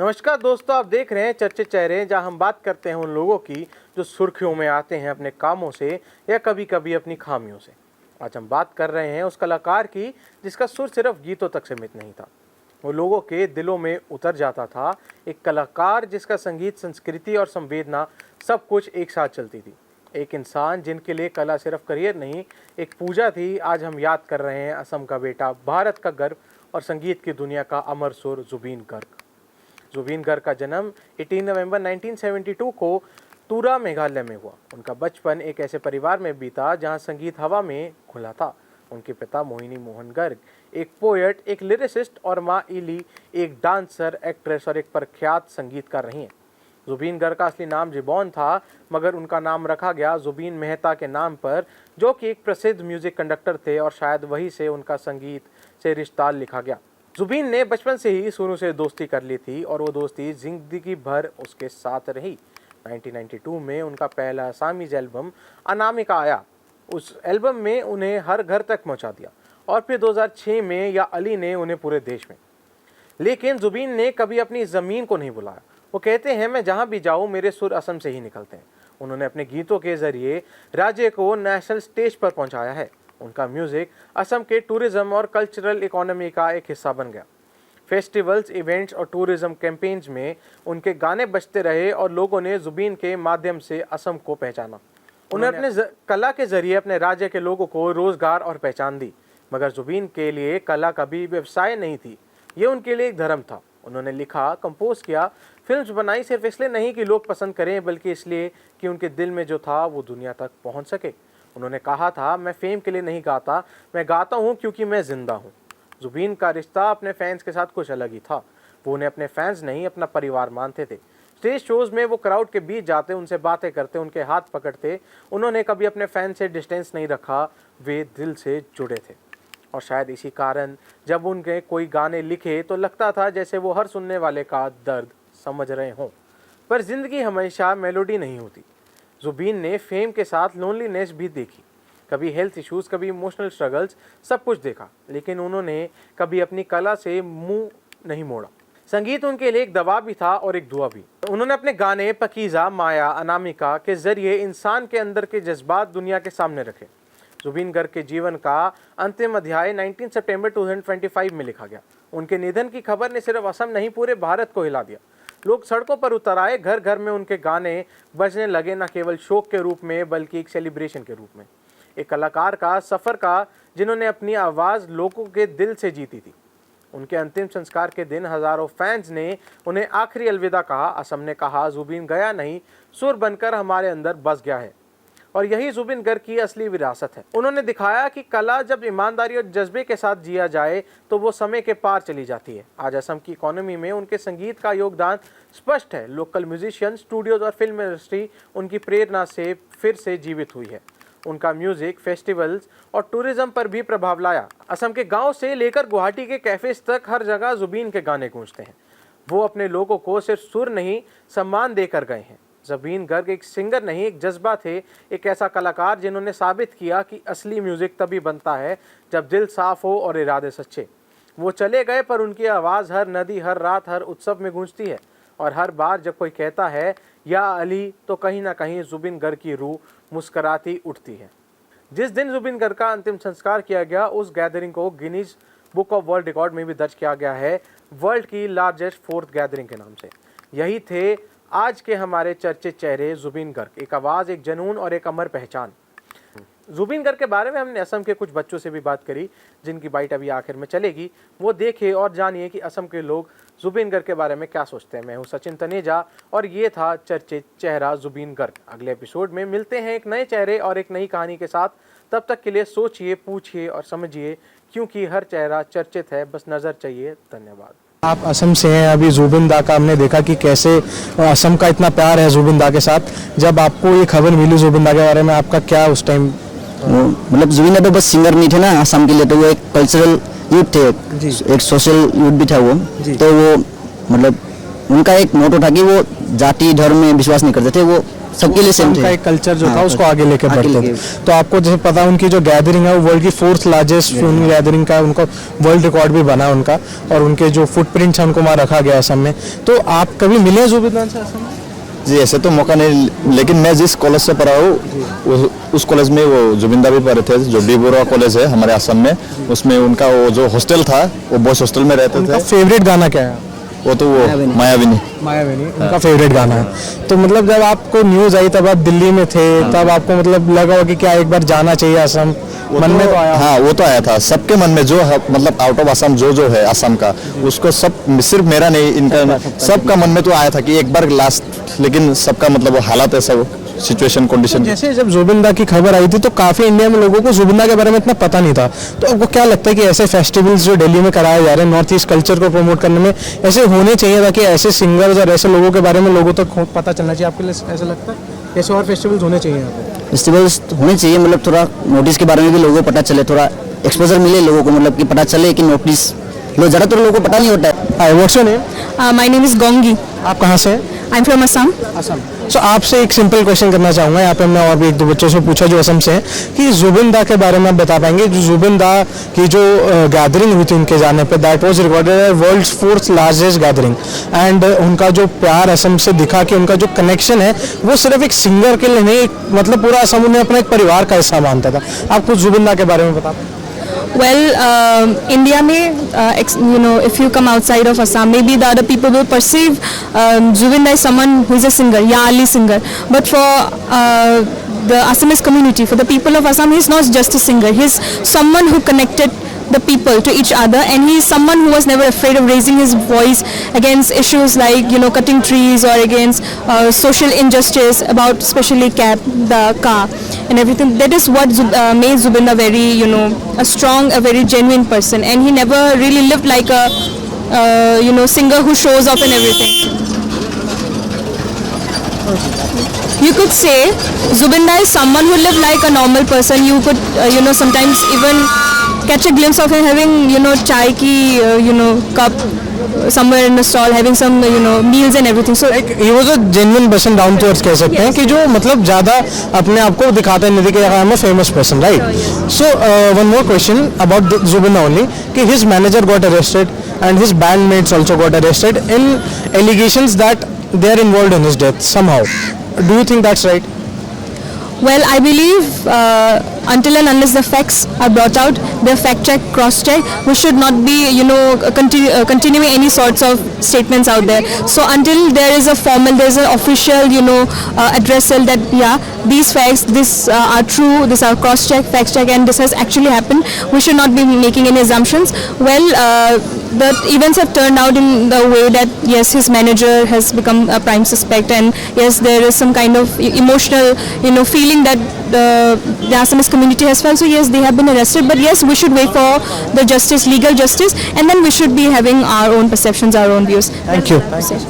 नमस्कार दोस्तों, आप देख रहे हैं चर्चित चेहरे, जहां हम बात करते हैं उन लोगों की जो सुर्खियों में आते हैं अपने कामों से या कभी कभी अपनी खामियों से। आज हम बात कर रहे हैं उस कलाकार की जिसका सुर सिर्फ गीतों तक सीमित नहीं था, वो लोगों के दिलों में उतर जाता था। एक कलाकार जिसका संगीत, संस्कृति और संवेदना सब कुछ एक साथ चलती थी। एक इंसान जिनके लिए कला सिर्फ करियर नहीं, एक पूजा थी। आज हम याद कर रहे हैं असम का बेटा, भारत का गर्व और संगीत की दुनिया का अमर सुर जुबीन गर्ग। जुबीन गर्ग का जन्म 18 नवंबर 1972 को तुरा, मेघालय में हुआ। उनका बचपन एक ऐसे परिवार में बीता जहां संगीत हवा में घुला था। उनके पिता मोहिनी मोहन गर्ग एक पोएट, एक लिरिसिस्ट और माँ इली एक डांसर, एक्ट्रेस और एक प्रख्यात संगीतकार रही हैं। जुबीन गर्ग का असली नाम जिबॉन था, मगर उनका नाम रखा गया जुबीन मेहता के नाम पर, जो कि एक प्रसिद्ध म्यूजिक कंडक्टर थे और शायद वहीं से उनका संगीत से रिश्ता लिखा गया। जुबीन ने बचपन से ही सुरों से दोस्ती कर ली थी और वो दोस्ती जिंदगी भर उसके साथ रही। 1992 में उनका पहला असामीज एल्बम अनामिका आया। उस एल्बम में उन्हें हर घर तक पहुंचा दिया और फिर 2006 में या अली ने उन्हें पूरे देश में। लेकिन जुबीन ने कभी अपनी ज़मीन को नहीं बुलाया। वो कहते हैं, मैं जहाँ भी जाऊँ मेरे सुर असम से ही निकलते हैं। उन्होंने अपने गीतों के जरिए राज्य को नेशनल स्टेज पर पहुँचाया है। उनका म्यूजिक असम के टूरिज्म और कल्चरल इकोनॉमी का एक हिस्सा बन गया। फेस्टिवल्स, इवेंट्स और टूरिज्म कैंपेन्स में उनके गाने बजते रहे और लोगों ने जुबीन के माध्यम से असम को पहचाना। उन्होंने अपने कला के जरिए अपने राज्य के लोगों को रोजगार और पहचान दी। मगर जुबीन के लिए कला कभी व्यवसाय नहीं थी, ये उनके लिए एक धर्म था। उन्होंने लिखा, कंपोज किया, फिल्म्स बनाई, सिर्फ इसलिए नहीं कि लोग पसंद करें, बल्कि इसलिए कि उनके दिल में जो था वो दुनिया तक पहुंच सके। उन्होंने कहा था, मैं फेम के लिए नहीं गाता, मैं गाता हूँ क्योंकि मैं जिंदा हूँ। जुबीन का रिश्ता अपने फैंस के साथ कुछ अलग ही था। वो उन्हें अपने फैंस नहीं, अपना परिवार मानते थे। स्टेज शोज में वो क्राउड के बीच जाते, उनसे बातें करते, उनके हाथ पकड़ते। उन्होंने कभी अपने फैंस से डिस्टेंस नहीं रखा, वे दिल से जुड़े थे। और शायद इसी कारण जब उनके कोई गाने लिखे तो लगता था जैसे वो हर सुनने वाले का दर्द समझ रहे हों। पर जिंदगी हमेशा मेलोडी नहीं होती। जुबीन ने फेम के साथ लोनलीनेस भी देखी, कभी हेल्थ इश्यूज, कभी इमोशनल स्ट्रगल्स, सब कुछ देखा। लेकिन उन्होंने कभी अपनी कला से मुंह नहीं मोड़ा। संगीत उनके लिए एक दवा भी था और एक दुआ भी। उन्होंने अपने गाने पकीज़ा, माया, अनामिका के जरिए इंसान के अंदर के जज्बात दुनिया के सामने रखे। जुबीन गर्ग के जीवन का अंतिम अध्याय 19 सितंबर 2025 में लिखा गया। उनके निधन की खबर ने सिर्फ असम नहीं, पूरे भारत को हिला दिया। लोग सड़कों पर उतर आए, घर घर में उनके गाने बजने लगे, न केवल शोक के रूप में बल्कि एक सेलिब्रेशन के रूप में। एक कलाकार का सफ़र का जिन्होंने अपनी आवाज़ लोगों के दिल से जीती थी। उनके अंतिम संस्कार के दिन हज़ारों फैंस ने उन्हें आखिरी अलविदा कहा। असम ने कहा, जुबीन गया नहीं, सुर बनकर हमारे अंदर बस गया है। और यही जुबीन गर्ग की असली विरासत है। उन्होंने दिखाया कि कला जब ईमानदारी और जज्बे के साथ जिया जाए तो वो समय के पार चली जाती है। आज असम की इकोनॉमी में उनके संगीत का योगदान स्पष्ट है। लोकल म्यूजिशियन, स्टूडियोज और फिल्म इंडस्ट्री उनकी प्रेरणा से फिर से जीवित हुई है। उनका म्यूजिक फेस्टिवल्स और टूरिज्म पर भी प्रभाव लाया। असम के गांव से लेकर गुवाहाटी के कैफेज तक हर जगह जुबीन के गाने गूंजते हैं। वो अपने लोगों को सिर्फ सुर नहीं, सम्मान देकर गए हैं। जुबीन गर्ग एक सिंगर नहीं, एक जज्बा थे, एक ऐसा कलाकार जिन्होंने साबित किया कि असली म्यूजिक तभी बनता है जब दिल साफ हो और इरादे सच्चे। वो चले गए, पर उनकी आवाज़ हर नदी, हर रात, हर उत्सव में गूंजती है। और हर बार जब कोई कहता है या अली, तो कहीं ना कहीं जुबीन गर्ग की रूह मुस्कराती उठती है। जिस दिन जुबीन गर्ग का अंतिम संस्कार किया गया, उस गैदरिंग को Guinness book of world record में भी दर्ज किया गया है, वर्ल्ड की लार्जेस्ट फोर्थ गैदरिंग के नाम से। यही थे आज के हमारे चर्चित चेहरे, जुबीन गर्ग। एक आवाज़, एक जुनून और एक अमर पहचान। जुबीन गर्ग के बारे में हमने असम के कुछ बच्चों से भी बात करी, जिनकी बाइट अभी आखिर में चलेगी। वो देखिए और जानिए कि असम के लोग जुबीन गर्ग के बारे में क्या सोचते हैं। मैं हूं सचिन तनेजा और ये था चर्चित चेहरा जुबीन गर्ग। अगले एपिसोड में मिलते हैं एक नए चेहरे और एक नई कहानी के साथ। तब तक के लिए सोचिए, पूछिए और समझिए, क्योंकि हर चेहरा चर्चित है, बस नज़र चाहिए। धन्यवाद। आप असम से हैं, अभी जुबिन दा का हमने देखा कि कैसे असम का इतना प्यार है जुबिन दा के साथ। जब आपको ये खबर मिली जुबिन दा के बारे में, आपका क्या उस टाइम? मतलब जुबिन दा तो बस सिंगर नहीं थे ना असम के लिए, तो वो एक कल्चरल यूथ थे, एक सोशल यूथ भी था वो। तो वो मतलब उनका एक मोटो था कि वो जाति धर्म में विश्वास नहीं करते थे, वो सबके लिए सेम उनका थे। एक कल्चर जो था हाँ, उसको आगे लेके आगे बढ़ते थे। लेके। तो आपको जैसे पता है उनकी जो गैदरिंग है वो वर्ल्ड की 4th लार्जेस्ट फ्यूनरल गैदरिंग का उनका वर्ल्ड रिकॉर्ड भी बना उनका, और उनके जो फुटप्रिंट्स हैं उनको वहाँ रखा गया असम में। तो आप कभी मिले हैं जुबिन दान से असम में? जी ऐसे तो मौका नहीं, लेकिन मैं जिस कॉलेज से पढ़ा हूँ उस कॉलेज में वो जुबिंदा भी पढ़े थे, जो डी बोरा कॉलेज है हमारे असम में। उसमें उनका वो जो हॉस्टल था वो बॉयज हॉस्टल में रहते उनका थे। फेवरेट गाना क्या है? वो तो वो मायाविनी। मायाविनी उनका फेवरेट गाना है। तो मतलब जब आपको न्यूज़ आई तब आप दिल्ली में थे, तब आपको मतलब लगा होगा कि क्या एक बार जाना चाहिए असम, मन में तो आया? हाँ वो तो आया था सबके मन में, जो मतलब आउट ऑफ असम जो है असम का, उसको सब, सिर्फ मेरा नहीं इनका सबका मन में तो आया था कि एक बार लास्ट, लेकिन सबका मतलब वो हालात है, सब सिचुएशन कंडीशन। जैसे जब जुबिंदा की खबर आई थी तो काफी इंडिया में लोगों को जुबिंदा के बारे में इतना पता नहीं था। तो आपको क्या लगता है कि ऐसे फेस्टिवल्स जो दिल्ली में कराए जा रहे हैं नॉर्थ ईस्ट कल्चर को प्रमोट करने में, ऐसे होने चाहिए ताकि ऐसे सिंगर्स और ऐसे लोगों के बारे में लोगों तक पता चलना चाहिए? आपके लिए ऐसा लगता है ऐसे और फेस्टिवल्स होने चाहिए यहाँ पे? फेस्टिवल्स होने चाहिए, मतलब थोड़ा नोटिस के बारे में भी लोगों को पता चले, थोड़ा एक्सपोजर मिले लोगों को, मतलब कि पता चले कि नोटिस ज़्यादातर लोगों को पता नहीं होता है। Hi, what's your name? My name is Gongi. आप कहाँ से हैं? I'm from Assam. असम। सो आपसे एक सिंपल क्वेश्चन करना चाहूँगा, यहाँ पे हमने और भी एक दो बच्चों से पूछा जो असम से हैं, कि जुबिंदा के बारे में आप बता पाएंगे? जो जुबिंदा की जो गैदरिंग हुई थी उनके जाने पे, that was recorded world's 4th largest gathering, and उनका जो प्यार असम से दिखा कि उनका जो कनेक्शन है वो सिर्फ एक सिंगर के लिए नहीं, मतलब पूरा असम उन्हें अपना एक परिवार का हिस्सा मानता था। आप कुछ जुबिंदा के बारे में बता पाएंगे? Well, India में, if you come outside of Assam, maybe the other people will perceive Zubinda as someone who is a singer, Ali singer. But for the Assamese community, for the people of Assam, he's not just a singer. He's someone who connected the people to each other, and he's someone who was never afraid of raising his voice against issues like cutting trees, or against social injustice about especially the car and everything. That is what made Zubinda very a strong, a very genuine person, and he never really lived like a singer who shows off and everything. You could say Zubinda is someone who lived like a normal person. You could sometimes even catch a glimpse of him having chai ki cup somewhere in a stall, having some meals and everything. So he was a genuine person, down to earth कह सकते हैं, कि जो मतलब ज़्यादा अपने आप को दिखाता नहीं था कि I am a famous person, right? So one more question about जुबिंदा ओनली, कि his manager got arrested and his bandmates also got arrested in allegations that they are involved in his death somehow. Do you think that's right? Well, I believe until and unless the facts are brought out, they're fact check, cross check, we should not be continuing any sorts of statements out there. So until there is a formal, there is an official addressal that these facts, this are true, these are cross check, fact check, and this has actually happened, we should not be making any assumptions. Well, the events have turned out in the way that yes, his manager has become a prime suspect, and yes, there is some kind of emotional feeling that the Assamese community has felt. So yes, they have been arrested, but yes, we should wait for the justice, legal justice, and then we should be having our own perceptions, our own views. Thank you.